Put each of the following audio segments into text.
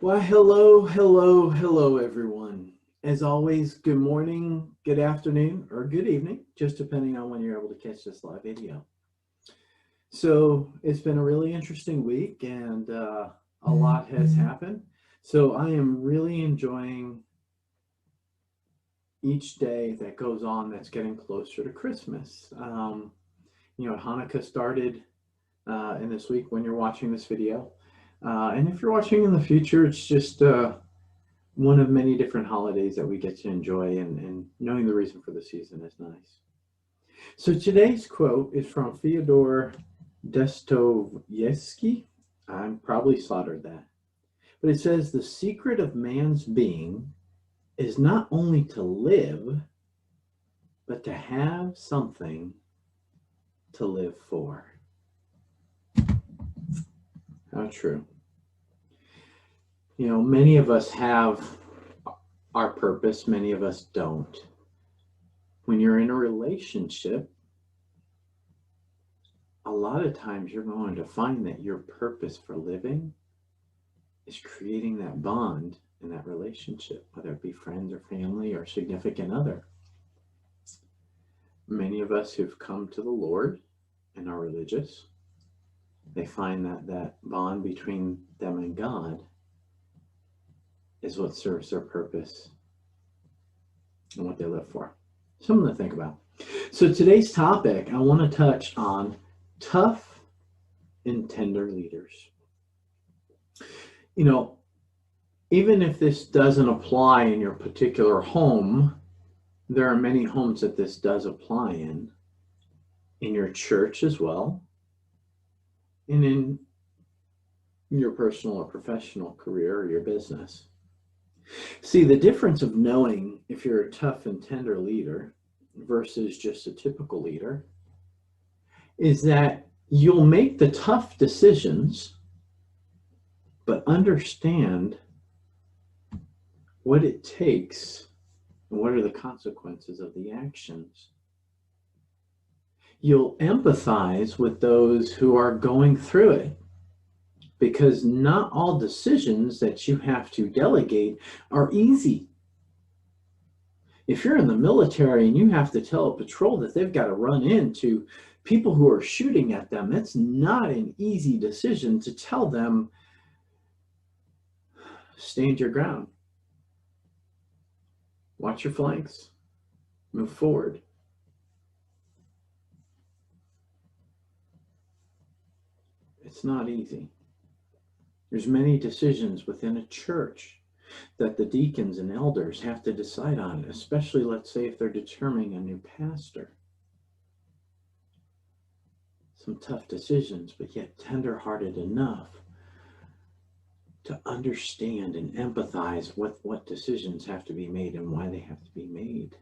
Why, hello, everyone. As always, good morning, good afternoon, or good evening, just depending on when you're able to catch this live video. So it's been a really interesting week and a lot has happened. So I am really enjoying each day that goes on that's getting closer to Christmas. Hanukkah started in this week when you're watching this video. And if you're watching in the future, it's just one of many different holidays that we get to enjoy, and knowing the reason for the season is nice. So today's quote is from Fyodor Dostoevsky. I'm probably slaughtered that. But it says, "The secret of man's being is not only to live, but to have something to live for." How true. Many of us have our purpose, many of us don't. When you're in a relationship, a lot of times you're going to find that your purpose for living is creating that bond in that relationship, whether it be friends or family or significant other. Many of us who've come to the Lord and are religious, they find that bond between them and God is what serves their purpose and what they live for. Something to think about. So today's topic, I want to touch on tough and tender leaders. Even if this doesn't apply in your particular home, there are many homes that this does apply in your church as well, and in your personal or professional career or your business. See, the difference of knowing if you're a tough and tender leader versus just a typical leader is that you'll make the tough decisions, but understand what it takes and what are the consequences of the actions. You'll empathize with those who are going through it, because not all decisions that you have to delegate are easy. If you're in the military and you have to tell a patrol that they've got to run into people who are shooting at them, it's not an easy decision to tell them, stand your ground, watch your flanks, move forward. It's not easy. There's many decisions within a church that the deacons and elders have to decide on, especially, let's say, if they're determining a new pastor. Some tough decisions, but yet tender-hearted enough to understand and empathize with what decisions have to be made and why they have to be made.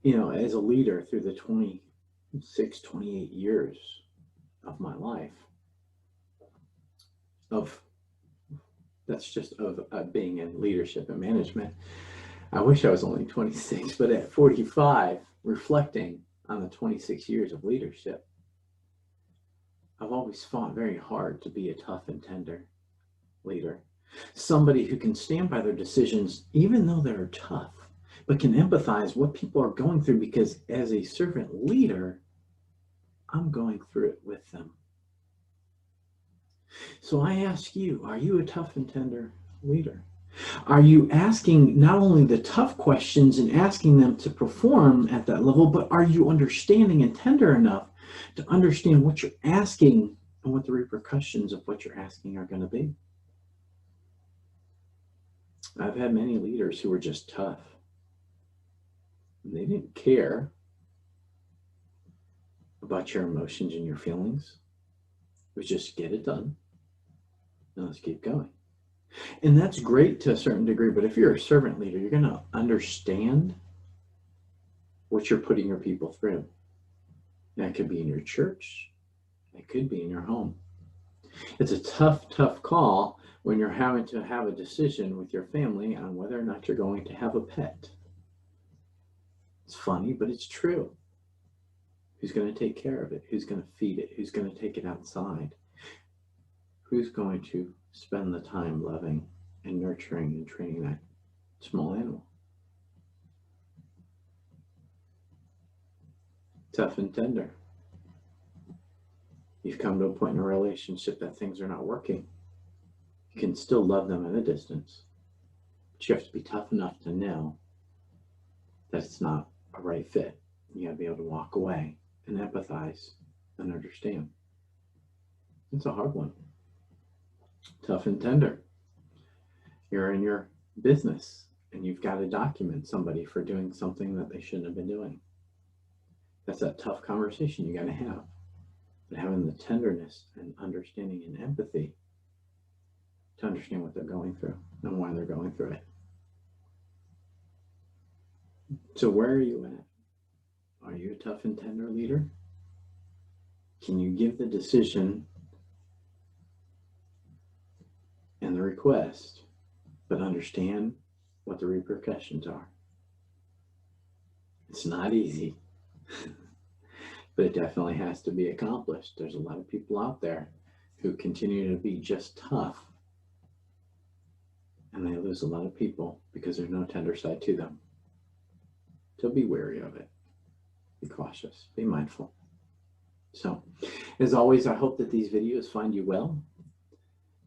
As a leader through the 26, 28 years of my life, of being in leadership and management. I wish I was only 26, but at 45, reflecting on the 26 years of leadership, I've always fought very hard to be a tough and tender leader. Somebody who can stand by their decisions, even though they're tough, but can empathize what people are going through, because as a servant leader, I'm going through it with them. So I ask you, are you a tough and tender leader? Are you asking not only the tough questions and asking them to perform at that level, but are you understanding and tender enough to understand what you're asking and what the repercussions of what you're asking are going to be? I've had many leaders who were just tough. They didn't care about your emotions and your feelings. It was just get it done. And let's keep going. And that's great to a certain degree, but if you're a servant leader, you're going to understand what you're putting your people through. That could be in your church. It could be in your home. It's a tough call when you're having to have a decision with your family on whether or not you're going to have a pet. It's funny, but it's true. Who's going to take care of it? Who's going to feed it? Who's going to take it outside? who's going to spend the time loving and nurturing and training that small animal? Tough and tender. You've come to a point in a relationship that things are not working. You can still love them at a distance, but you have to be tough enough to know that it's not a right fit. You got to be able to walk away and empathize and understand. It's a hard one. Tough and tender. You're in your business and you've got to document somebody for doing something that they shouldn't have been doing. That's that tough conversation you got to have. But having the tenderness and understanding and empathy to understand what they're going through and why they're going through it. So where are you at? Are you a tough and tender leader? Can you give the decision and the request, but understand what the repercussions are? It's not easy, but it definitely has to be accomplished. There's a lot of people out there who continue to be just tough, and they lose a lot of people because there's no tender side to them. So be wary of it. Be cautious. Be mindful. So, as always, I hope that these videos find you well,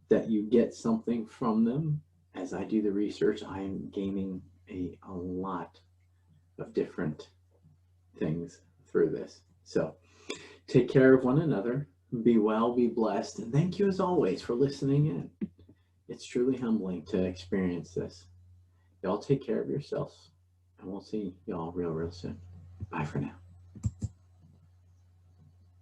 that you get something from them. As I do the research, I am gaining a lot of different things through this. So, take care of one another. Be well, be blessed, and thank you as always for listening in. It's truly humbling to experience this. Y'all take care of yourselves, and we'll see y'all real soon. Bye for now.